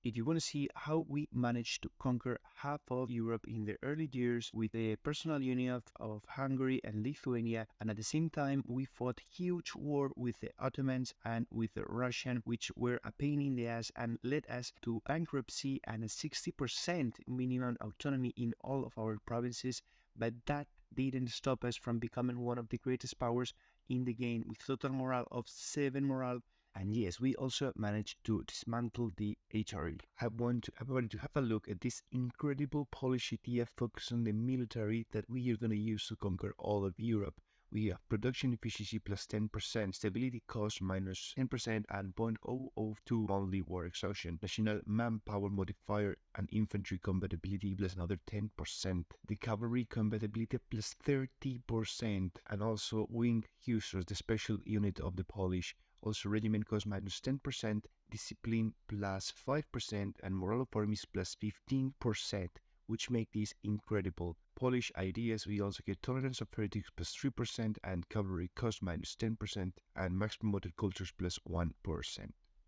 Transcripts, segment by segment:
If you want to see how we managed to conquer half of Europe in the early years with the personal union of Hungary and Lithuania, and at the same time we fought huge war with the Ottomans and with the Russians, which were a pain in the ass and led us to bankruptcy and a 60% minimum autonomy in all of our provinces, but that didn't stop us from becoming one of the greatest powers in the game with total morale of 7 morale. And yes, we also managed to dismantle the HRE. I want everybody to have a look at this incredible Polish idea focused on the military that we are going to use to conquer all of Europe. We have production efficiency plus 10%, stability cost minus 10%, and 0.002 monthly war exhaustion. National manpower modifier and infantry compatibility plus another 10%. The cavalry compatibility plus 30%, and also wing hussars, the special unit of the Polish. Also, regiment cost minus 10%, discipline plus 5%, and moral of armies plus 15%, which make this incredible. Polish ideas, we also get tolerance of heretics plus 3%, and cavalry cost minus 10%, and max promoted cultures plus 1%.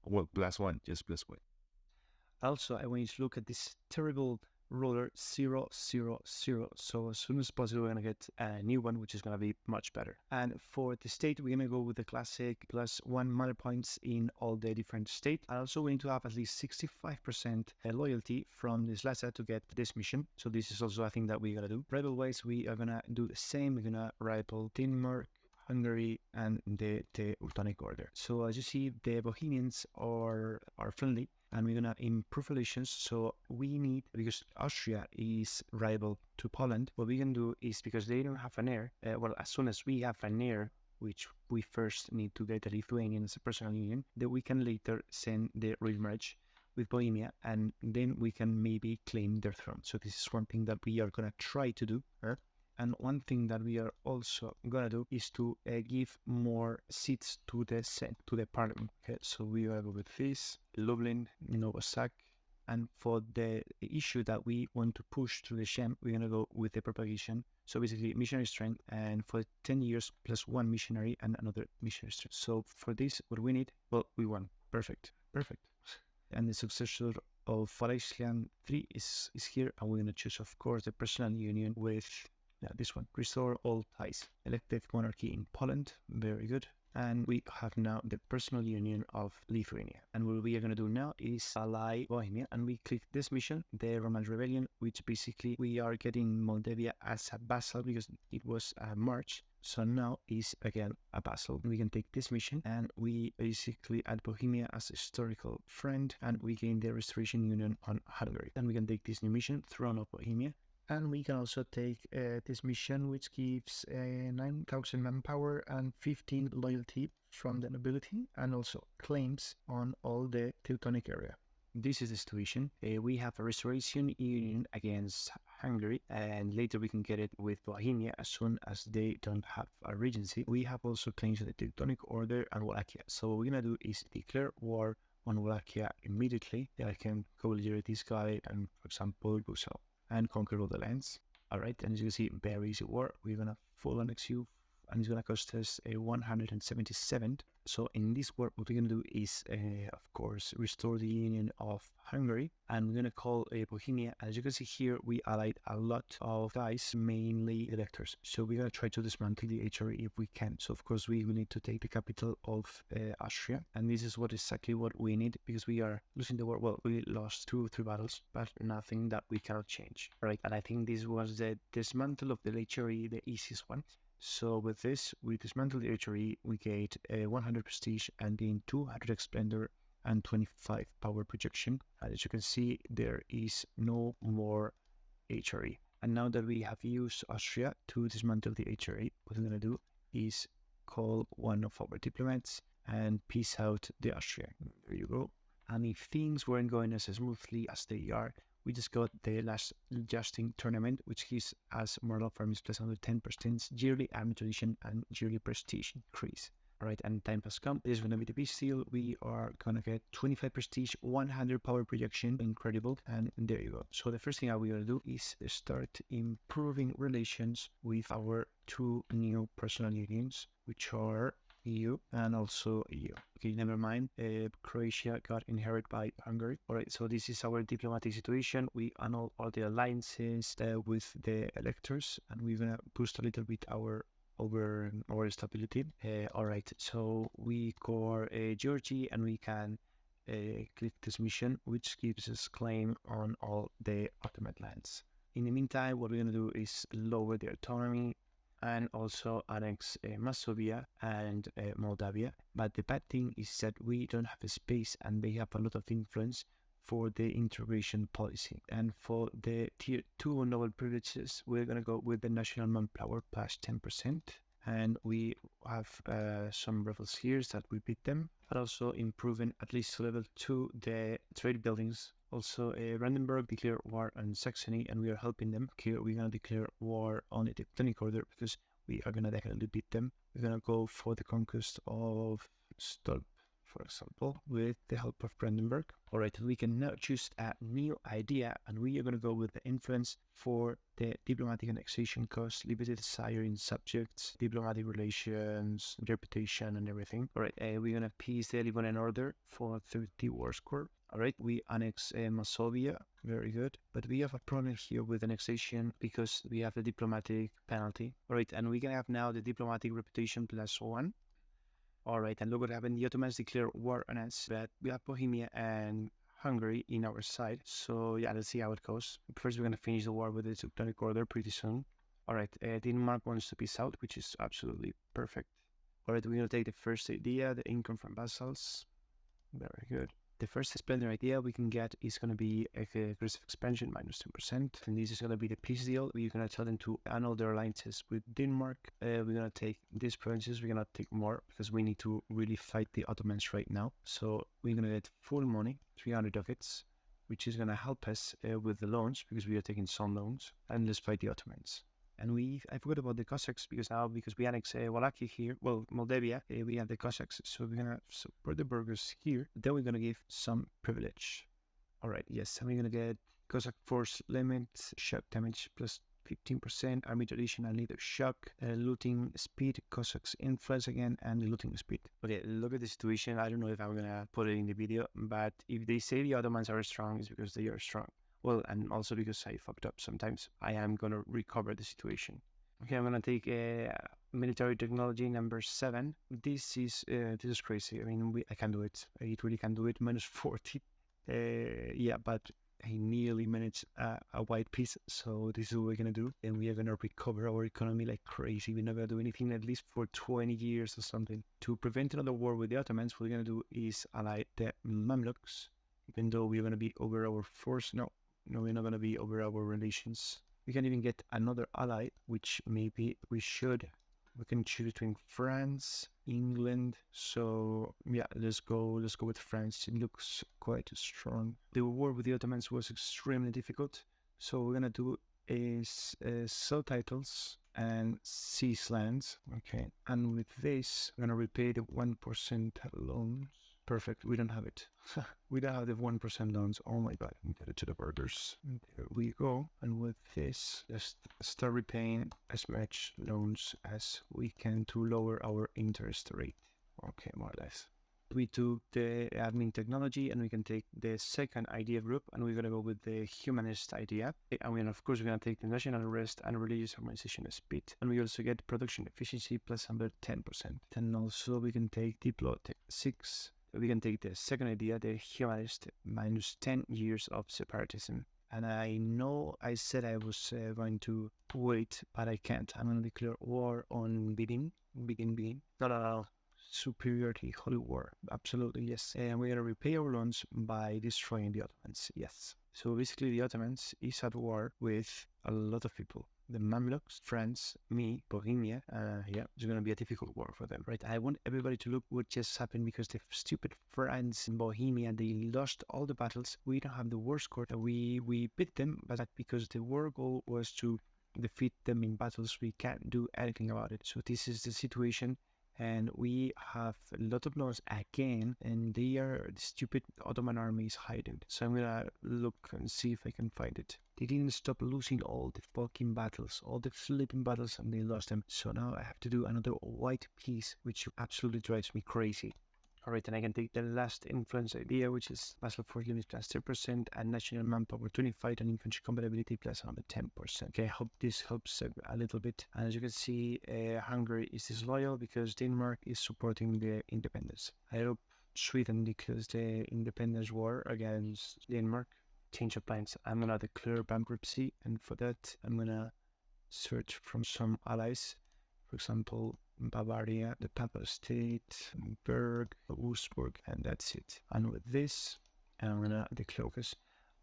Well, plus 1, just plus 1. Also, I want you to look at this terrible ruler 0, 0, 0. So as soon as possible, we're going to get a new one, which is going to be much better. And for the state, we're going to go with the classic plus 1 mother points in all the different states. And also we need to have at least 65% loyalty from this Lhasa to get this mission. So this is also a thing that we're going to do. Rebel-wise, we are going to do the same. We're going to rival Denmark, Hungary, and the Teutonic Order. So as you see, the Bohemians are friendly, and we're gonna improve relations. So we need, because Austria is rival to Poland, what we can do is, because they don't have an heir, well, as soon as we have an heir, which we first need to get the Lithuanian as a personal union, then we can later send the remarriage with Bohemia, and then we can maybe claim their throne. So this is one thing that we are gonna try to do. And one thing that we are also gonna do is to give more seats to the parliament. Okay, so we are with this Lublin, Cossack, and for the issue that we want to push to the Shem, we're gonna go with the propagation. So basically, missionary strength, and for 10 years plus 1 missionary and another missionary strength. So for this, what we need, well, we won. Perfect. And the successor of Valesian 3 is here, and we're gonna choose, of course, the personal union with this one. Restore all ties. Elective monarchy in Poland. Very good. And we have now the personal union of Lithuania. And what we are going to do now is ally Bohemia. And we click this mission, the Roman Rebellion, which basically we are getting Moldavia as a vassal because it was a march. So now is again a vassal. We can take this mission and we basically add Bohemia as a historical friend, and we gain the Restoration Union on Hungary. Then we can take this new mission, Throne of Bohemia. And we can also take this mission, which gives 9,000 manpower and 15 loyalty from the nobility, and also claims on all the Teutonic area. This is the situation. We have a restoration union against Hungary, and later we can get it with Bohemia as soon as they don't have a regency. We have also claims to the Teutonic Order and Wallachia. So what we're going to do is declare war on Wallachia immediately. I can co-leader this guy and, for example, Busau, and conquer all the lands. Alright, and as you can see, very easy war. We're gonna full annex you, and it's gonna cost us 177. So in this war, what we're gonna do is, of course, restore the Union of Hungary, and we're gonna call Bohemia. As you can see here, we allied a lot of guys, mainly electors. So we're gonna try to dismantle the HRE if we can. So of course, we will need to take the capital of Austria, and this is exactly what we need, because we are losing the war. Well, we lost 2 or 3 battles, but nothing that we cannot change. Right, and I think this was the dismantle of the HRE, the easiest one. So with this, we dismantle the HRE, we get 100 prestige and gain 200 splendor and 25 power projection. And as you can see, there is no more HRE. And now that we have used Austria to dismantle the HRE, what we're going to do is call one of our diplomats and peace out the Austria. There you go. And if things weren't going as smoothly as they are, we just got the last adjusting tournament, which gives us moral farms plus another 10% yearly army tradition and yearly prestige increase. Alright, and time has come. This is going to be the peace seal. We are going to get 25 prestige, 100 power projection. Incredible. And there you go. So the first thing we're going to do is start improving relations with our 2 new personal unions, which are EU, and also EU. Okay, never mind. Croatia got inherited by Hungary. All right, so this is our diplomatic situation. We annul all the alliances with the electors, and we're gonna boost a little bit our stability. All right, so we core Georgia, and we can click this mission, which gives us claim on all the Ottoman lands. In the meantime, what we're gonna do is lower the autonomy and also annex Masovia and Moldavia. But the bad thing is that we don't have a space, and they have a lot of influence for the integration policy. And for the tier 2 noble privileges, we're going to go with the national manpower plus 10%. And we have some rebels here that we beat them, but also improving at least to level 2 the trade buildings. Also, Brandenburg declared war on Saxony, and we are helping them. Here, we're going to declare war on the Teutonic Order because we are going to definitely beat them. We're going to go for the conquest of Stolp, for example, with the help of Brandenburg. All right, we can now choose a new idea, and we are going to go with the influence for the diplomatic annexation cost, limited desire in subjects, diplomatic relations, reputation, and everything. All right, we're going to peace the Livonian Order for 30 war score. All right, we annex Masovia, very good. But we have a problem here with annexation because we have the diplomatic penalty. All right, and we can have now the diplomatic reputation +1. All right, and look what happened. The Ottomans declare war on us, but we have Bohemia and Hungary in our side. So yeah, let's see how it goes. First, we're going to finish the war with the Teutonic Order pretty soon. All right, Denmark wants to peace out, which is absolutely perfect. All right, we're going to take the first idea, the income from vassals. Very good. The first splendid idea we can get is going to be aggressive expansion -10%. And this is going to be the peace deal. We're going to tell them to annul their alliances with Denmark. We're going to take these provinces. We're going to take more because we need to really fight the Ottomans right now. So we're going to get full money, 300 of it, which is going to help us with the loans because we are taking some loans. And let's fight the Ottomans. And I forgot about the Cossacks because we annex Wallachia here, well, Moldavia, we have the Cossacks. So we're going to support the burghers here. Then we're going to give some privilege. All right, yes, and we're going to get Cossack force limit, shock damage plus 15%, army tradition and leader shock, looting speed, Cossacks influence again, and looting speed. Okay, look at the situation. I don't know if I'm going to put it in the video, but if they say the Ottomans are strong, it's because they are strong. Well, and also because I fucked up sometimes. I am going to recover the situation. Okay, I'm going to take military technology number 7. This is crazy. I mean, I can do it. I really can do it. -40. Yeah, but I nearly managed a white piece. So this is what we're going to do. And we are going to recover our economy like crazy. We're not going to do anything at least for 20 years or something. To prevent another war with the Ottomans, what we're going to do is ally the Mamluks. Even though we're going to be over our force. No, we're not going to be over our relations. We can even get another ally, which maybe we should. We can choose between France, England. So yeah, let's go with France. It looks quite strong. The war with the Ottomans was extremely difficult. So what we're going to do is subtitles and seize lands. Okay, and with this, we're going to repay the 1% loans. Perfect, we don't have it. We don't have the 1% loans. Oh my god, we get it to the burgers. There we go. And with this, let's start repaying as much loans as we can to lower our interest rate. Okay, more or less. We took the admin technology, and we can take the second idea group, and we're going to go with the humanist idea. And of course, we're going to take the national arrest and religious harmonization speed. And we also get production efficiency plus under 10%. And also we can take Diplo 6. We can take the second idea, the humanist, -10 years of separatism. And I know I said I was going to wait, but I can't. I'm going to declare war on Begin. No. Superiority, holy war. Absolutely, yes. And we're going to repay our loans by destroying the Ottomans. Yes. So basically, the Ottomans is at war with a lot of people. The Mamluks, France, me, Bohemia. Yeah, it's going to be a difficult war for them, right? I want everybody to look what just happened because the stupid France and Bohemia, they lost all the battles. We don't have the war score. We beat them, but because the war goal was to defeat them in battles, we can't do anything about it. So this is the situation. And we have a lot of loans again, and the stupid Ottoman army is hiding. So I'm gonna look and see if I can find it. They didn't stop losing all the fucking battles, all the flipping battles, and they lost them. So now I have to do another white piece, which absolutely drives me crazy. Alright, and I can take the last influence idea, which is Basel for units plus 10% and national manpower 25 and infantry compatibility plus another 10%. Okay, I hope this helps a little bit. And as you can see, Hungary is disloyal because Denmark is supporting the independence. I hope Sweden declares the independence war against Denmark. Change of plans. I'm gonna declare bankruptcy, and for that, I'm gonna search from some allies. For example, Bavaria, the Papal State, Berg, Wurzburg, and that's it. And with this, I'm gonna declare, because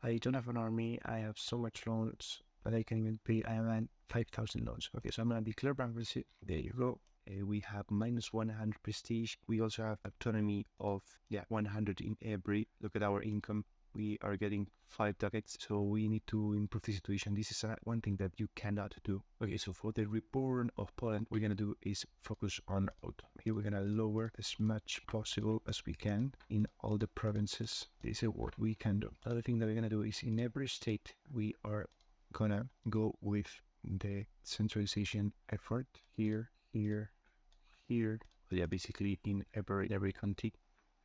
I don't have an army, I have so much loans that I can even pay. I am at 5,000 loans. Okay, so I'm gonna declare bankruptcy. There you go. We have minus 100 prestige. We also have autonomy of 100 in every. Look at our income. We are getting 5 ducats, so we need to improve the situation. This is one thing that you cannot do. Okay, so for the reborn of Poland, we're gonna do is focus on autonomy. We're gonna lower as much possible as we can in all the provinces. This is what we can do. Another thing that we're gonna do is in every state, we are gonna go with the centralization effort here, here, here. Yeah, basically in every country.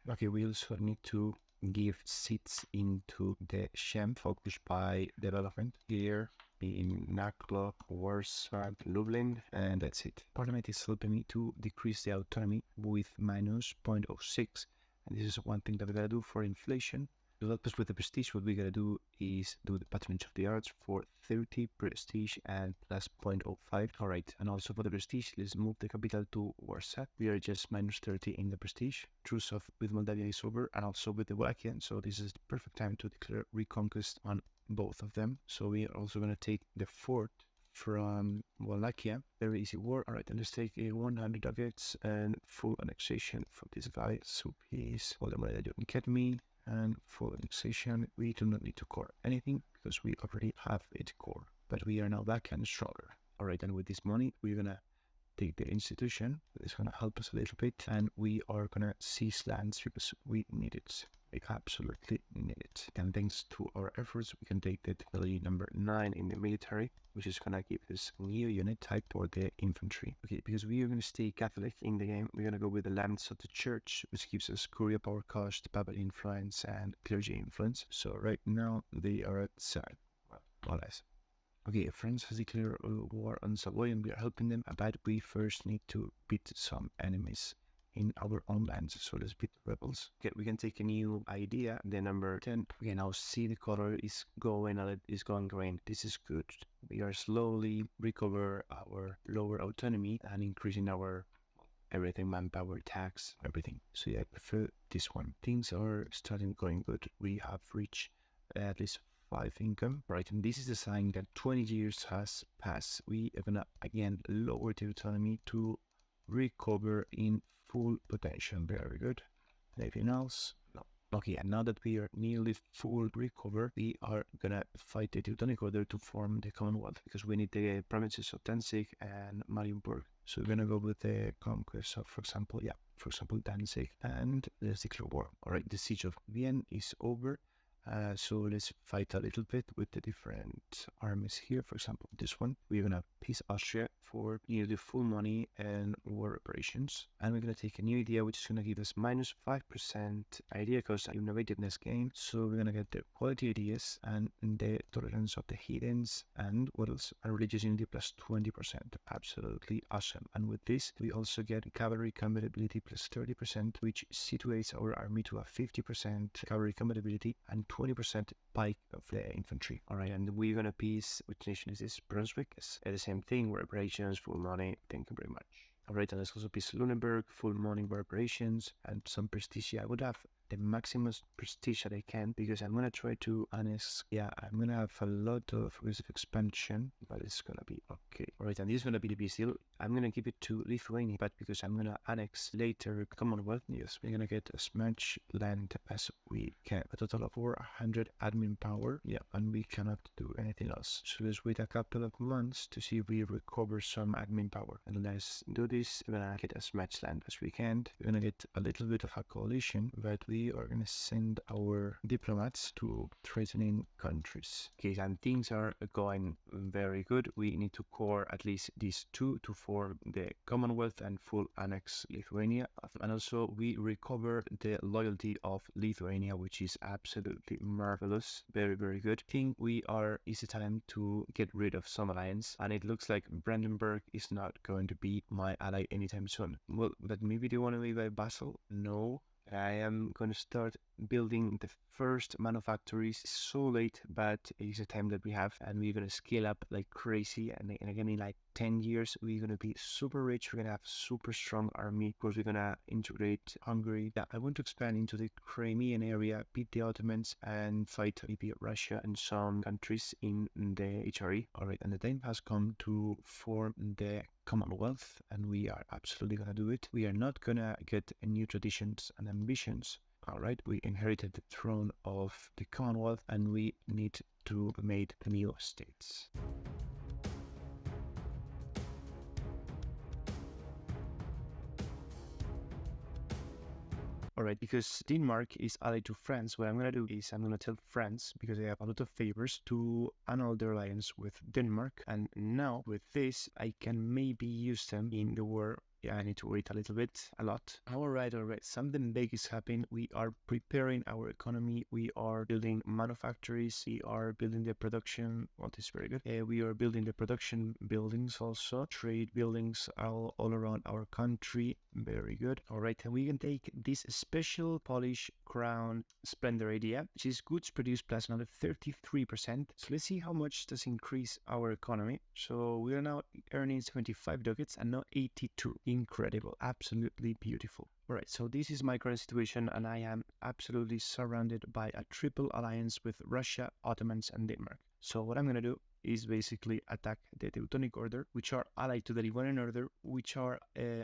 Okay, we also need to give seats into the Shem focused by development here in Naklo, Warsaw, Lublin, and that's it. Parliament is helping me to decrease the autonomy with minus 0.06, and this is one thing that we gotta do for inflation. To help us with the prestige, what we gotta do is do the patronage of the arts for 30 prestige and plus 0.05. Alright, and also for the prestige, let's move the capital to Warsaw. We are just minus 30 in the prestige. Truce with Moldavia is over, and also with the Wallachia, so this is the perfect time to declare reconquest on both of them. So we are also gonna take the fort from Wallachia. Very easy war. Alright, and let's take 100 ducats and full annexation from this guy. So he's all the money that you can get me. And full annexation, we do not need to core anything because we already have it core, but we are now back and stronger. Alright, and with this money, we're gonna take the institution. It's gonna help us a little bit, and we are gonna seize lands because we need it. We absolutely need it. And thanks to our efforts, we can take the technology number 9 in the military, which is gonna give us a new unit type for the infantry. Okay, because we are gonna stay Catholic in the game, we're gonna go with the lands of the church, which gives us courier power cost, papal influence, and clergy influence. So right now they are at 7. Well, more or less. Okay, France has declared war on Savoy, and we are helping them, but we first need to beat some enemies in our own lands. So let's beat the rebels. Okay, we can take a new idea, the number 10. We can now see the color is going green. This is good. We are slowly recover our lower autonomy and increasing our everything, manpower, tax, everything. So yeah, I prefer this one. Things are starting going good. We have reached at least 5 income, right? And this is a sign that 20 years has passed. We are gonna again lower the autonomy to recover in full potential. Very good. Anything else? No. Okay, and now that we are nearly full recover, we are gonna fight the Teutonic Order to form the Commonwealth, because we need the provinces of Danzig and Marienburg. So we're gonna go with the conquest of, for example, Danzig, and let's declare war. Alright, the siege of Vienna is over. So let's fight a little bit with the different armies here. For example, this one, we're gonna peace Austria for nearly full money and war reparations. And we're gonna take a new idea, which is gonna give us minus 5% idea cost and innovativeness gain. So we're gonna get the quality ideas and the tolerance of the heathens, and what else? And religious unity plus 20%. Absolutely awesome. And with this, we also get cavalry compatibility plus 30%, which situates our army to a 50% cavalry compatibility and 20% pike of the infantry. Alright, and we're gonna peace, which nation is this? Brunswick. Yes, the same thing, reparations, full money. Thank you very much. Alright, and let's also peace Lunenburg, full money reparations, and some prestige. I would have the maximum prestige that I can, because I'm gonna try to annex. Yeah, I'm gonna have a lot of risk of expansion, but it's gonna be okay. Alright, and this is gonna be the big deal. I'm gonna give it to Lithuania, but because I'm gonna annex later Commonwealth, yes, we're gonna get as much land as we can. A total of 400 admin power, yeah, and we cannot do anything else. So let's wait a couple of months to see if we recover some admin power. And let's do this. We're gonna get as much land as we can. We're gonna get a little bit of a coalition, but we are gonna send our diplomats to threatening countries. Okay, and things are going very good. We need to core at least these two to form the Commonwealth and full annex Lithuania. And also we recover the loyalty of Lithuania, which is absolutely marvelous. Very, very good. I think it's a time to get rid of some alliance, and it looks like Brandenburg is not going to be my ally anytime soon. Well, but maybe they want to be my vassal? No. I am going to start building the first manufactories so late, but it is a time that we have, and we're going to scale up like crazy. And again, in like 10 years, we're going to be super rich. We're going to have super strong army. Of course, we're going to integrate Hungary. Yeah, I want to expand into the Crimean area, beat the Ottomans, and fight maybe Russia and some countries in the HRE. All right, and the time has come to form the Commonwealth, and we are absolutely going to do it. We are not going to get new traditions and ambitions. All right, we inherited the throne of the Commonwealth, and we need to make new states. Alright, because Denmark is allied to France, what I'm going to do is I'm going to tell France, because they have a lot of favors, to annul their alliance with Denmark. And now with this, I can maybe use them in the war. Yeah, I need to wait a lot. Alright, something big is happening. We are preparing our economy. We are building manufactories. We are building the production. Well, this is very good. We are building the production buildings also. Trade buildings all around our country. Very good. Alright, and we can take this special Polish crown splendor idea, which is goods produced plus another 33%. So let's see how much does increase our economy. So we are now earning 75 ducats and not 82. Incredible, absolutely beautiful. Alright, so this is my current situation, and I am absolutely surrounded by a triple alliance with Russia, Ottomans, and Denmark. So what I'm going to do is basically attack the Teutonic Order, which are allied to the Livonian Order, which are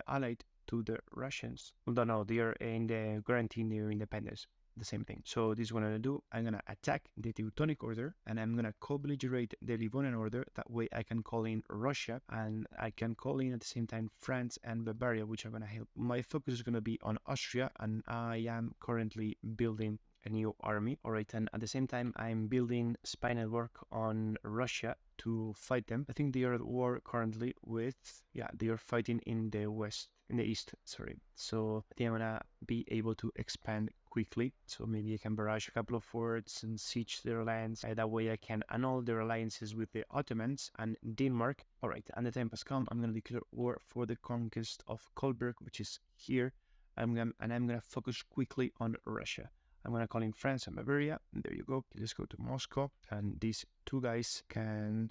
allied to the Russians. Well, no, they are in the guaranteeing their independence. The same thing. So this is what I'm going to do. I'm going to attack the Teutonic Order, and I'm going to co-belligerate the Livonian Order. That way I can call in Russia, and I can call in at the same time France and Bavaria, which are going to help. My focus is going to be on Austria, and I am currently building a new army. Alright, and at the same time I'm building spy network on Russia to fight them. I think they are at war currently with, they are fighting in the east, sorry. So I think I'm gonna be able to expand quickly. So maybe I can barrage a couple of forts and siege their lands. That way I can annul their alliances with the Ottomans and Denmark. Alright, and the time has come. I'm gonna declare war for the conquest of Kolberg, which is here. I'm gonna focus quickly on Russia. I'm going to call in France and Bavaria. There you go. Let's go to Moscow. And these two guys can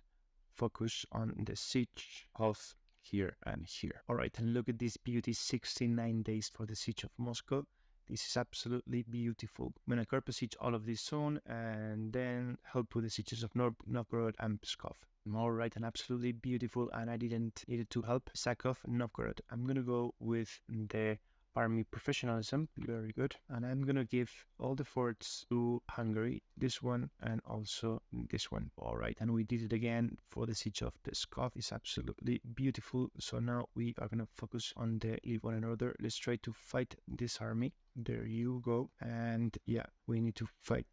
focus on the siege of here and here. All right, and look at this beauty. 69 days for the siege of Moscow. This is absolutely beautiful. I'm going to carpet siege all of this zone and then help with the sieges of Novgorod and Pskov. All right, and absolutely beautiful. And I didn't need to help Sakov and Novgorod. I'm going to go with the army professionalism. Very good. And I'm gonna give all the forts to Hungary, this one and also this one. All right, and we did it again for the siege of Pskov. It's absolutely beautiful. So now we are gonna focus on the Livonian Order. Let's try to fight this army. There you go. And yeah, we need to fight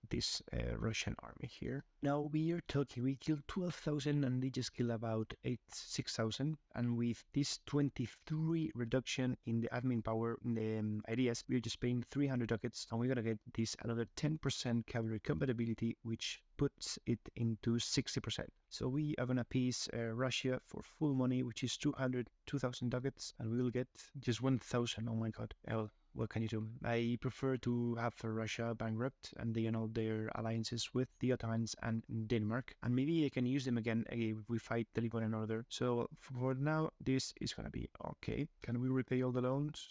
this Russian army here. Now we are talking, we killed 12,000 and they just killed about 6,000. And with this 23 reduction in the admin power in the ideas, we're just paying 300 ducats, and we're gonna get this another 10% cavalry compatibility, which puts it into 60%. So we are gonna appease Russia for full money, which is 2,000 ducats, and we will get just 1,000. Oh my god. Well, what can you do? I prefer to have Russia bankrupt and they annul their alliances with the Ottomans and Denmark, and maybe I can use them again if we fight one another. So for now, this is gonna be okay. Can we repay all the loans?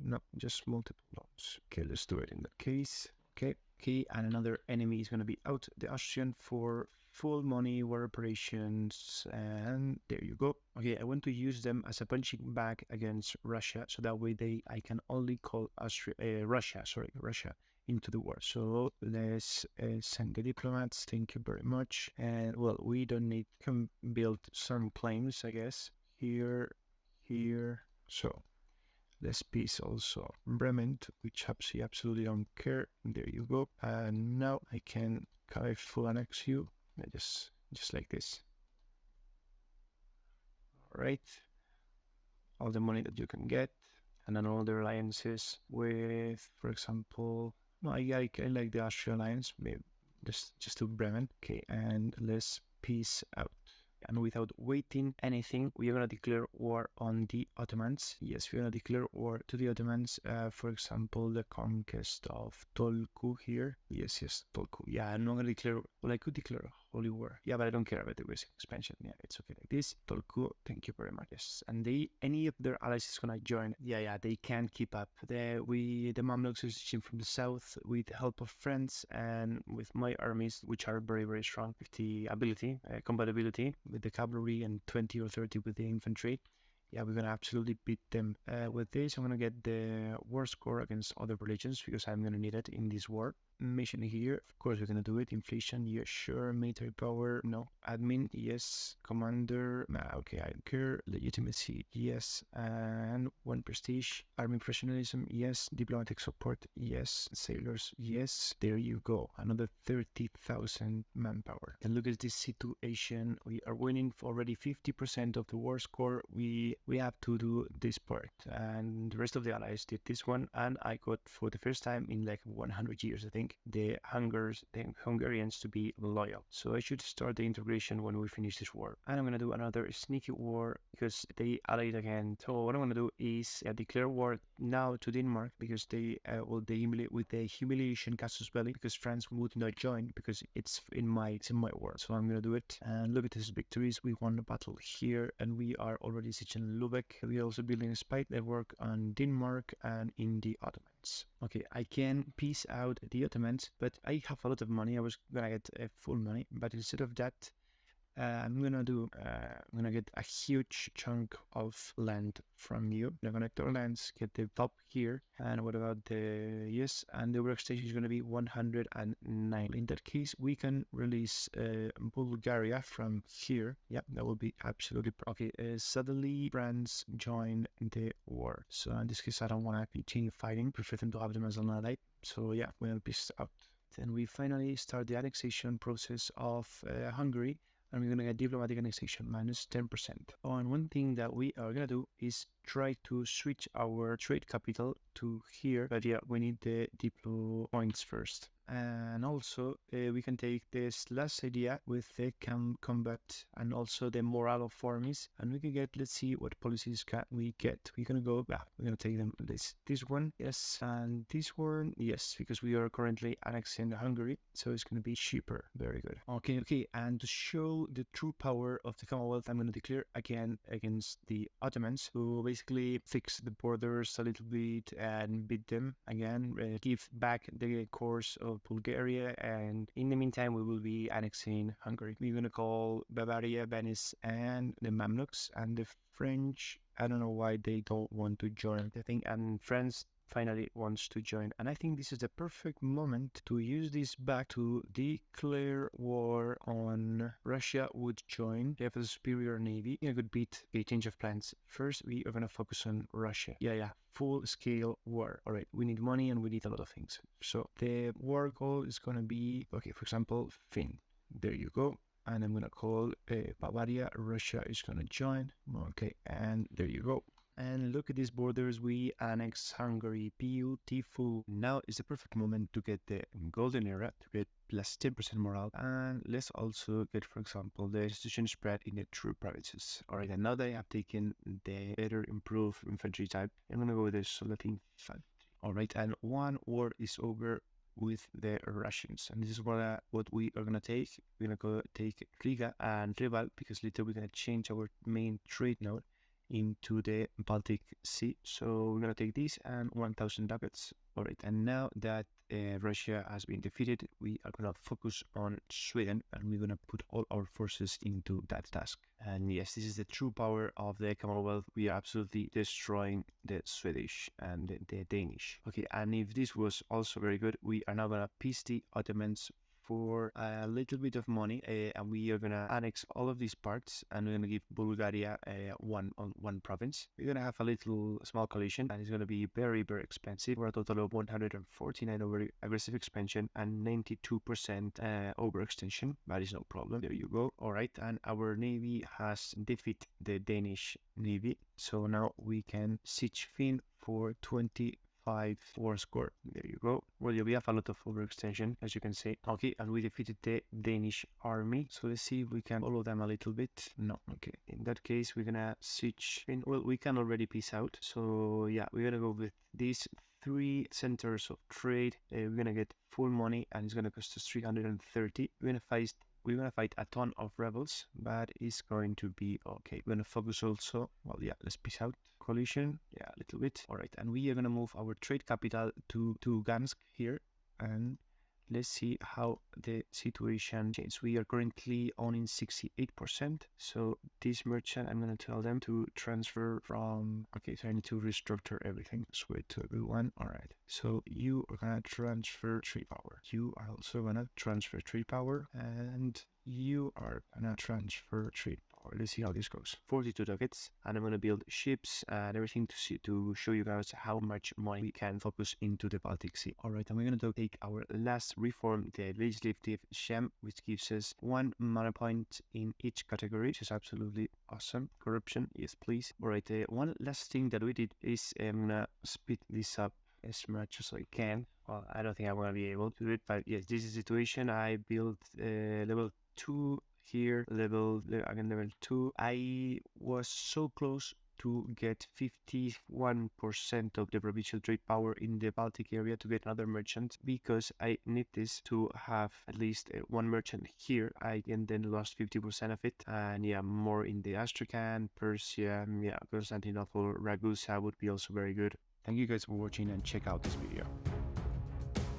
No, just multiple loans. Okay, let's do it in that case. Okay, and another enemy is gonna be out, the Austrian, for full money war operations, and there you go. Okay, I want to use them as a punching bag against Russia, so that way I can only call Russia into the war. So let's send the diplomats. Thank you very much. And well, we don't need to build some claims, I guess. Here. So let's peace also Bremen, which I absolutely don't care. There you go. And now I can full annex you. Just like this. All right. All the money that you can get, and then all the alliances with, for example, no, I like the Austrian alliance, maybe just to Bremen. Okay, and let's peace out. And without waiting anything, we are going to declare war on the Ottomans. Yes, we're going to declare war to the Ottomans. For example, the conquest of Tolku here. Yes, Tolku. Yeah, I'm not going to declare, well, I could declare a holy war. Yeah, but I don't care about the risk expansion. Yeah, it's okay like this. Tolku, thank you very much. Yes, and any of their allies is going to join. Yeah, they can't keep up. The Mamluks are reaching from the south with the help of friends and with my armies, which are very, very strong with the ability, compatibility with the cavalry, and 20 or 30 with the infantry. Yeah, we're gonna absolutely beat them. With this, I'm gonna get the war score against other religions because I'm gonna need it in this war. Mission here, of course, we're gonna do it. Inflation, yes, sure. Military power, no. Admin, yes. Commander, okay, I don't care. Legitimacy, yes. And 1 prestige. Army professionalism, yes. Diplomatic support, yes. Sailors, yes. There you go. Another 30,000 manpower. And look at this situation. We are winning already 50% of the war score. We have to do this part, and the rest of the allies did this one, and I got, for the first time in like 100 years, I think, the Hungarians to be loyal. So I should start the integration when we finish this war. And I'm gonna do another sneaky war because they allied again. So what I'm gonna do is declare war now to Denmark because they will humiliate with the humiliation casus belli, because France would not join because it's in my war. So I'm gonna do it. And look at these victories. We won the battle here, and we are already sieging Lubeck. We are also building a spy network on Denmark and in the Ottomans. Okay, I can peace out the Ottomans, but I have a lot of money. I was gonna get full money, but instead of that, I'm gonna get a huge chunk of land from you. I'm gonna connect our lands, get the top here. And what about yes, and the workstation is gonna be 109. In that case, we can release Bulgaria from here. Yeah, that will be absolutely okay. Suddenly France join the war. So in this case, I don't want to continue fighting. Prefer them to have them as an ally. So yeah, we'll be out. Then we finally start the annexation process of Hungary. And we're going to get diplomatic annexation minus 10%. Oh, and one thing that we are going to do is try to switch our trade capital to here. But yeah, we need the diplo points first. And also, we can take this last idea with the combat and also the morale of armies. And we can get, let's see what policies can we get. We're going to go, we're going to take them this one, yes. And this one, yes, because we are currently annexing Hungary. So it's going to be cheaper. Very good. Okay. And to show the true power of the Commonwealth, I'm going to declare again against the Ottomans, who basically fix the borders a little bit and beat them again, give back the course of Bulgaria, and in the meantime we will be annexing Hungary. We're gonna call Bavaria, Venice, and the Mamluks, and the French, I don't know why they don't want to join the thing, and France finally wants to join. And I think this is the perfect moment to use this back to declare war on Russia would join. They have a superior navy. A good beat. A change of plans. First, we are going to focus on Russia. Yeah. Full scale war. All right. We need money and we need a lot of things. So the war goal is going to be, okay, for example, Finn. There you go. And I'm going to call Bavaria. Russia is going to join. Okay. And there you go. And look at these borders, we annex Hungary, beautiful. Now is the perfect moment to get the golden era, to get plus 10% morale. And let's also get, for example, the institution spread in the true provinces. Alright, and now that I have taken the better improved infantry type, I'm gonna go with the solid infantry. All right, and one war is over with the Russians, and this is what we are gonna take. We're gonna go take Riga and Reval, because later we're gonna change our main trade node into the Baltic Sea. So we're gonna take this and 1,000 ducats. All right, and now that Russia has been defeated, we are gonna focus on Sweden, and we're gonna put all our forces into that task. And yes, this is the true power of the Commonwealth. We are absolutely destroying the Swedish and the Danish. Okay, and if this was also very good, we are now gonna peace the Ottomans for a little bit of money, and we are gonna annex all of these parts, and we're gonna give Bulgaria one province. We're gonna have a little small coalition, and it's gonna be very expensive, for a total of 149 over aggressive expansion and 92% overextension. That is no problem. There you go. All right, and our navy has defeated the Danish navy, so now we can siege Finn for 25 war score. There you go. Well, yeah, we have a lot of overextension, as you can see. Okay, and we defeated the Danish army. So let's see if we can follow them a little bit. No, okay. In that case, we're gonna switch in. Well, we can already peace out. So yeah, we're gonna go with these 3 centers of trade. We're gonna get full money, and it's gonna cost us 330. We're gonna fight a ton of rebels, but it's going to be okay. We're gonna focus also. Well, yeah, let's peace out. Coalition, yeah, a little bit. All right, and we are gonna move our trade capital to Gansk here, and let's see how the situation changes. We are currently owning 68%. So this merchant, I'm gonna tell them to transfer from. Okay, so I need to restructure everything. Switch to a good one. All right. So you are gonna transfer trade power. You are also gonna transfer trade power, and you are gonna transfer trade. Let's see how this goes. 42 ducats, and I'm gonna build ships and everything to show you guys how much money we can focus into the Baltic Sea. All right, and we're gonna take our last reform, the legislative Shem, which gives us 1 mana point in each category, which is absolutely awesome. Corruption, yes please. All right, one last thing that we did is I'm gonna speed this up as much as I can. Well, I don't think I'm gonna be able to do it, but yes, this is the situation. I built level 2 here, level 2. I was so close to get 51% of the provincial trade power in the Baltic area to get another merchant, because I need this to have at least 1 merchant here. I then lost 50% of it, and yeah, more in the Astrakhan, Persia, yeah, Constantinople, Ragusa would be also very good. Thank you guys for watching, and check out this video.